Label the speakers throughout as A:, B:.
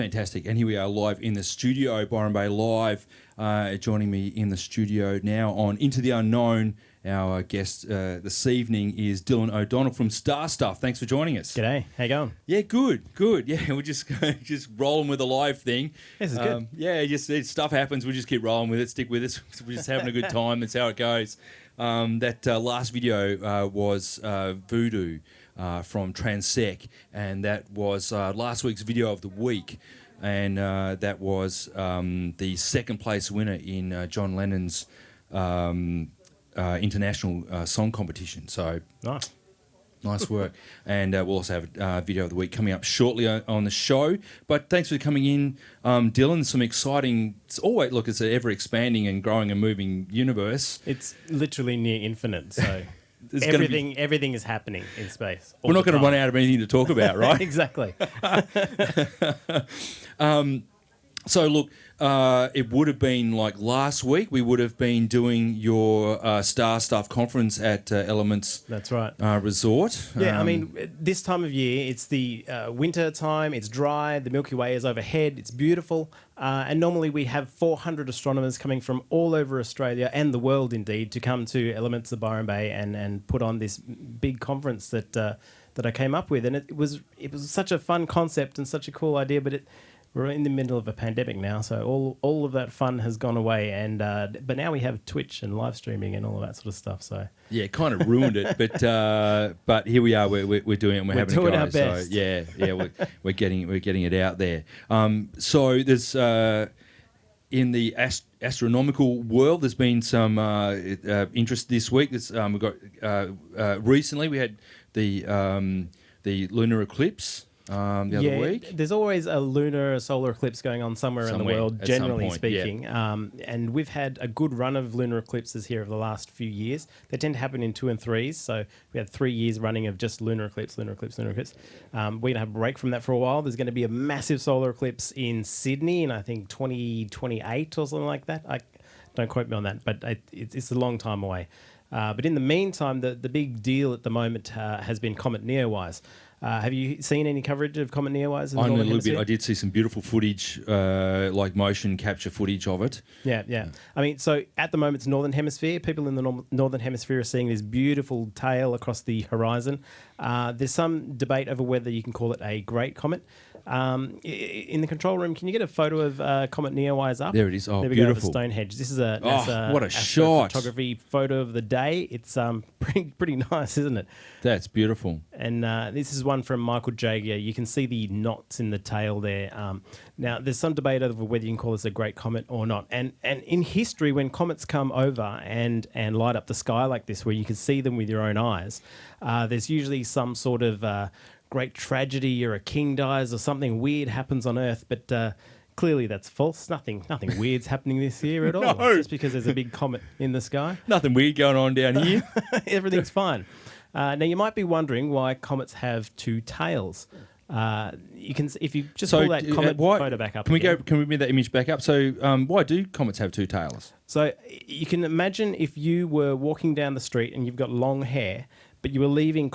A: Fantastic. And here we are live in the studio, Byron Bay Live. Joining me in the studio now on Into the Unknown. Our guest this evening is Dylan O'Donnell from Star Stuff. Thanks for joining us.
B: G'day. How you going?
A: Yeah, good. Yeah, we're just rolling with the live thing.
B: This is good.
A: Yeah, stuff happens. We just keep rolling with it. Stick with us. We're just having a good time. That's how it goes. That last video was Voodoo from Transec, and that was last week's video of the week. And that was the second place winner in John Lennon's international song competition. So nice work. And we'll also have a video of the week coming up shortly on the show. But thanks for coming in, Dylan. Some exciting. It's an ever expanding and growing and moving universe.
B: It's literally near infinite. So everything is happening in space.
A: We're not going to run out of anything to talk about, right?
B: Exactly.
A: So look, it would have been like last week. We would have been doing your Star Stuff conference at Elements.
B: That's right.
A: Resort.
B: Yeah, I mean, this time of year, it's the winter time. It's dry. The Milky Way is overhead. It's beautiful. And normally we have 400 astronomers coming from all over Australia and the world, indeed, to come to Elements of Byron Bay and put on this big conference that I came up with. And it was such a fun concept and such a cool idea, but we're in the middle of a pandemic now, so all of that fun has gone away, and but now we have Twitch and live streaming and all of that sort of stuff. So
A: yeah, it kind of ruined it, but here we are. We're doing it. And we're having
B: doing
A: a go.
B: Our best.
A: So yeah, we're getting it out there. So there's in the astronomical world, there's been some interest this week. We've got recently we had the lunar eclipse. The other week.
B: There's always a solar eclipse going on somewhere in the world, generally speaking. Yeah. And we've had a good run of lunar eclipses here over the last few years. They tend to happen in 2 and 3s. So we had 3 years running of just lunar eclipse. We're going to have a break from that for a while. There's going to be a massive solar eclipse in Sydney in, I think, 2028 or something like that. Don't quote me on that, but it's a long time away. But in the meantime, the big deal at the moment has been Comet Neowise. Have you seen any coverage of Comet Neowise?
A: I know a little bit. I did see some beautiful footage, like motion capture footage of it.
B: Yeah. I mean, so at the moment, it's Northern Hemisphere. People in the Northern Hemisphere are seeing this beautiful tail across the horizon. There's some debate over whether you can call it a great comet. In the control room, can you get a photo of Comet Neowise up?
A: There it is. Oh,
B: there we
A: beautiful.
B: Go, the Stonehenge. This is a NASA
A: what a shot!
B: Photography photo of the day. It's pretty nice, isn't it?
A: That's beautiful.
B: And this is one from Michael Jager. You can see the knots in the tail there. Now, there's some debate over whether you can call this a great comet or not. And in history, when comets come over and light up the sky like this, where you can see them with your own eyes, there's usually some sort of great tragedy, or a king dies, or something weird happens on Earth. But clearly that's false. Nothing weird's happening this year at all.
A: No.
B: Just because there's a big comet in the sky.
A: Nothing weird going on down here.
B: Everything's fine. Now, you might be wondering why comets have 2 tails. You can, if you just pull that comet photo back up. Can
A: we bring that image back up? So, why do comets have 2 tails?
B: So, you can imagine if you were walking down the street and you've got long hair, but you were leaving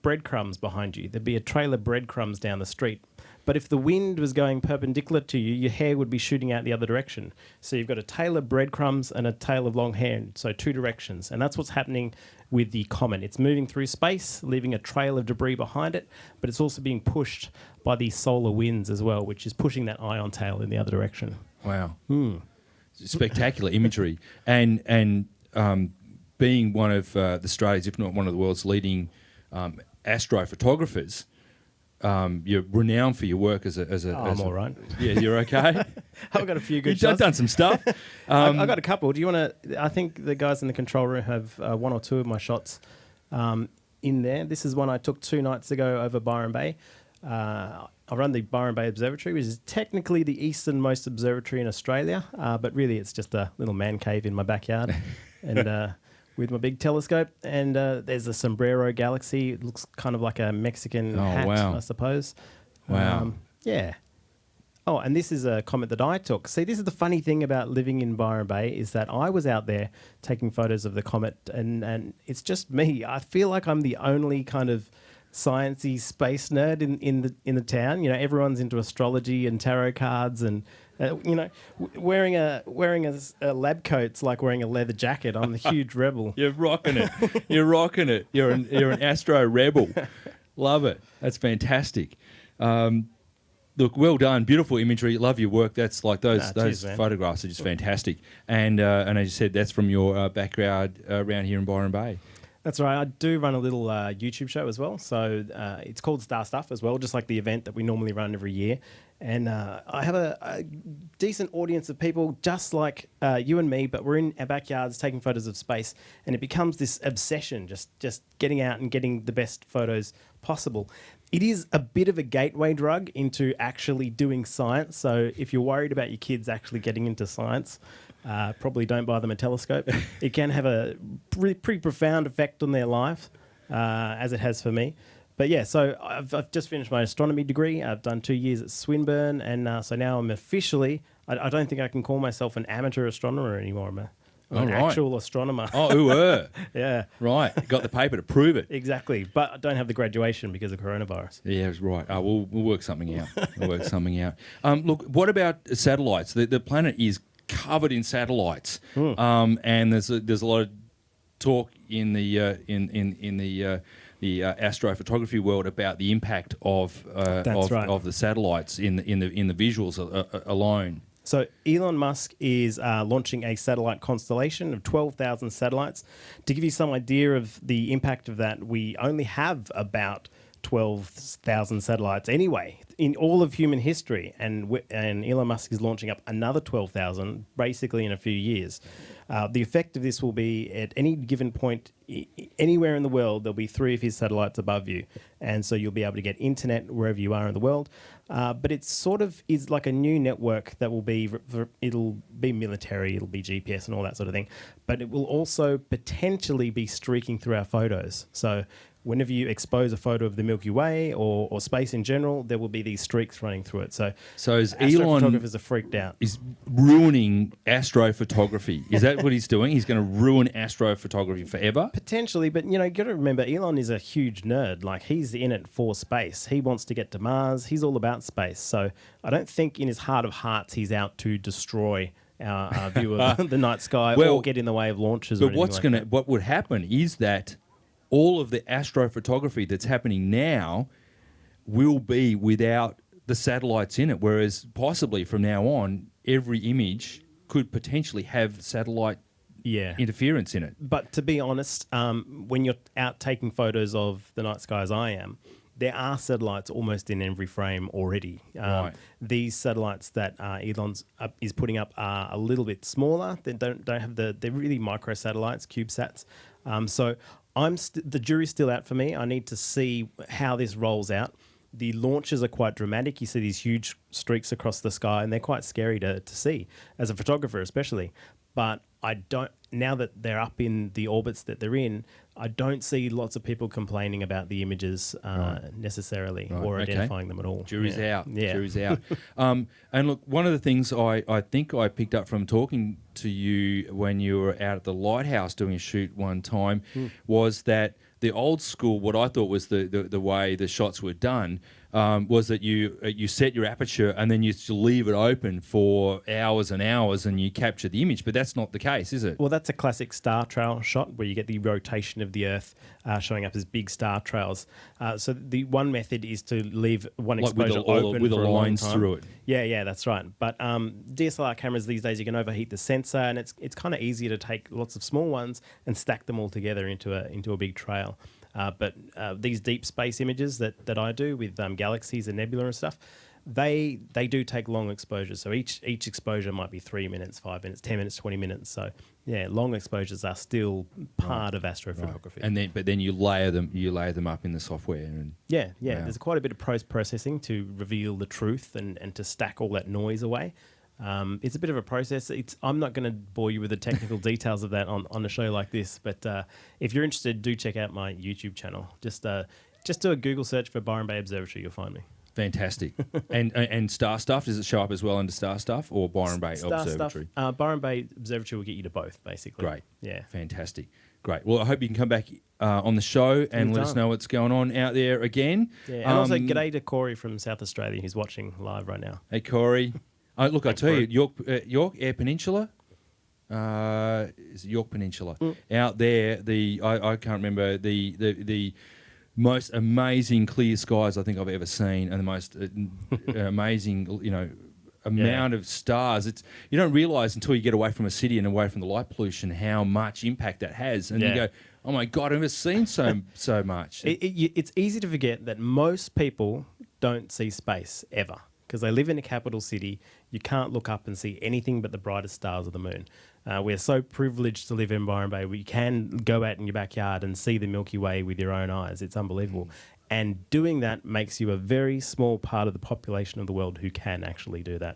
B: breadcrumbs behind you. There'd be a trail of breadcrumbs down the street. But if the wind was going perpendicular to you, your hair would be shooting out the other direction. So you've got a tail of breadcrumbs and a tail of long hair, so 2 directions. And that's what's happening with the comet. It's moving through space, leaving a trail of debris behind it, but it's also being pushed by the solar winds as well, which is pushing that ion tail in the other direction.
A: Wow. Spectacular imagery. And being one of Australia's, if not one of the world's leading astrophotographers, you're renowned for your work as a.
B: I'm all right.
A: Yeah, you're okay.
B: I've got a few good shots.
A: You've done some stuff.
B: I've got a couple. Do you want to? I think the guys in the control room have 1 or 2 of my shots in there. This is one I took 2 nights ago over Byron Bay. I run the Byron Bay Observatory, which is technically the easternmost observatory in Australia, but really it's just a little man cave in my backyard. And with my big telescope, and there's a sombrero galaxy. It looks kind of like a Mexican hat, I suppose.
A: Wow.
B: Yeah. Oh, and this is a comet that I took. See, this is the funny thing about living in Byron Bay, is that I was out there taking photos of the comet, and it's just me. I feel like I'm the only kind of sciencey space nerd in the town. You know, everyone's into astrology and tarot cards, and you know, wearing a lab coat's like wearing a leather jacket. I'm the huge rebel.
A: You're rocking it. You're rocking it. You're an Astro rebel. Love it. That's fantastic. Look, well done. Beautiful imagery. Love your work. That's like those photographs are just fantastic. And as you said, that's from your backyard around here in Byron Bay.
B: That's right. I do run a little YouTube show as well. So it's called Star Stuff as well, just like the event that we normally run every year. And I have a decent audience of people just like you and me, but we're in our backyards taking photos of space. And it becomes this obsession, just getting out and getting the best photos possible. It is a bit of a gateway drug into actually doing science. So if you're worried about your kids actually getting into science, probably don't buy them a telescope. It can have a pretty profound effect on their life, as it has for me. But yeah, so I've just finished my astronomy degree. I've done 2 years at Swinburne, and so now I'm officially, I don't think I can call myself an amateur astronomer anymore. I'm an actual astronomer.
A: Oh,
B: yeah.
A: Right. Got the paper to prove it.
B: Exactly. But I don't have the graduation because of coronavirus.
A: Yeah, that's right. We'll work something out. Look, what about satellites? The planet is covered in satellites, and there's a lot of talk in the astrophotography world about the impact of the satellites in the visuals alone.
B: So Elon Musk is launching a satellite constellation of 12,000 satellites. To give you some idea of the impact of that, we only have about 12,000 satellites anyway in all of human history, and Elon Musk is launching up another 12,000 basically in a few years. The effect of this will be at any given point, anywhere in the world, there'll be 3 of his satellites above you. And so you'll be able to get internet wherever you are in the world. But it sort of is like a new network that will be, it'll be military, it'll be GPS and all that sort of thing. But it will also potentially be streaking through our photos. So whenever you expose a photo of the Milky Way or space in general, there will be these streaks running through it. So
A: is Elon
B: astrophotographers are freaked out.
A: Is ruining astrophotography? Is that what he's doing? He's going to ruin astrophotography forever?
B: Potentially, but you got to remember, Elon is a huge nerd. Like, he's in it for space. He wants to get to Mars. He's all about space. So I don't think in his heart of hearts he's out to destroy our view of the night sky or get in the way of launches.
A: But what would happen is that all of the astrophotography that's happening now will be without the satellites in it, whereas possibly from now on, every image could potentially have satellite interference in it.
B: But to be honest, when you're out taking photos of the night sky as I am, there are satellites almost in every frame already.
A: Right.
B: These satellites that Elon is putting up are a little bit smaller. They don't have they're really micro satellites, CubeSats. So the jury's still out for me. I need to see how this rolls out. The launches are quite dramatic. You see these huge streaks across the sky, and they're quite scary to see, as a photographer especially. But now that they're up in the orbits that they're in, I don't see lots of people complaining about the images necessarily or identifying them at all.
A: Jury's out.
B: Yeah.
A: Jury's out. And look, one of the things I think I picked up from talking to you when you were out at the lighthouse doing a shoot one time was that the old school, what I thought was the way the shots were done, was that you set your aperture and then you leave it open for hours and hours and you capture the image. But that's not the case, is it?
B: Well, that's a classic star trail shot where you get the rotation of the Earth showing up as big star trails. So the one method is to leave one exposure open
A: with
B: for
A: the
B: a
A: lines
B: long time.
A: through it.
B: Yeah, that's right. But DSLR cameras these days, you can overheat the sensor, and it's kind of easier to take lots of small ones and stack them all together into a big trail. But these deep space images that I do with galaxies and nebula and stuff, they do take long exposures. So each exposure might be 3 minutes, 5 minutes, 10 minutes, 20 minutes. So yeah, long exposures are still part of astrophotography.
A: And then you layer them up in the software. And
B: yeah. There's quite a bit of post-processing to reveal the truth and to stack all that noise away. It's a bit of a process. I'm not going to bore you with the technical details of that on a show like this, but if you're interested, do check out my YouTube channel. Just do a Google search for Byron Bay Observatory, you'll find me.
A: Fantastic. And Star Stuff, does it show up as well under Star Stuff or Byron Bay Observatory?
B: Byron Bay Observatory will get you to both, basically.
A: Great.
B: Yeah.
A: Fantastic. Great. Well, I hope you can come back on the show and let us know what's going on out there again.
B: Yeah, and also g'day to Corey from South Australia who's watching live right now.
A: Hey, Corey. Look, I tell you, York Air Peninsula, is it York Peninsula? Out there, I can't remember the most amazing clear skies I think I've ever seen, and the most amazing, amount of stars. You don't realise until you get away from a city and away from the light pollution how much impact that has, and you go, "Oh my God, I've never seen so much."
B: It's easy to forget that most people don't see space ever because they live in a capital city. You can't look up and see anything but the brightest stars of the moon. We're so privileged to live in Byron Bay. We can go out in your backyard and see the Milky Way with your own eyes. It's unbelievable. And doing that makes you a very small part of the population of the world who can actually do that.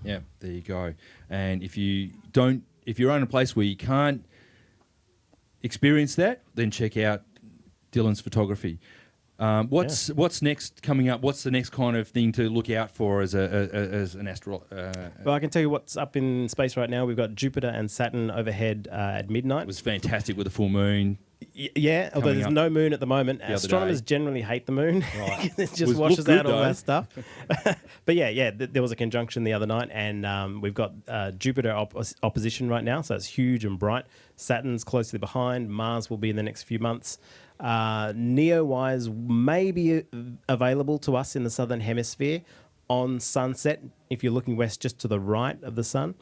A: Yeah, there you go. And if you're in a place where you can't experience that, then check out Dylan's photography. What's next coming up? What's the next kind of thing to look out for as an astro?
B: Well, I can tell you what's up in space right now. We've got Jupiter and Saturn overhead at midnight. It
A: was fantastic with the full moon.
B: Yeah, although there's no moon at the moment. Astronomers generally hate the moon. Right. It just washes out all that stuff. But there was a conjunction the other night, and we've got Jupiter opposition right now, so it's huge and bright. Saturn's closely behind. Mars will be in the next few months. Neowise may be available to us in the southern hemisphere on sunset if you're looking west just to the right of the sun.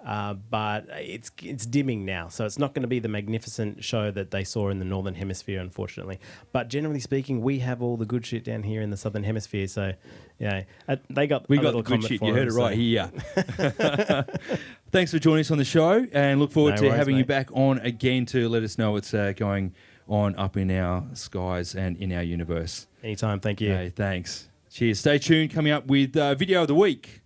B: But it's dimming now, so it's not going to be the magnificent show that they saw in the northern hemisphere, unfortunately. But generally speaking, we have all the good shit down here in the southern hemisphere. So, we got the good shit.
A: You heard it right here. Thanks for joining us on the show, and look forward to having you back on again to let us know what's going on up in our skies and in our universe.
B: Anytime. Thank you.
A: Thanks. Cheers. Stay tuned. Coming up with video of the week.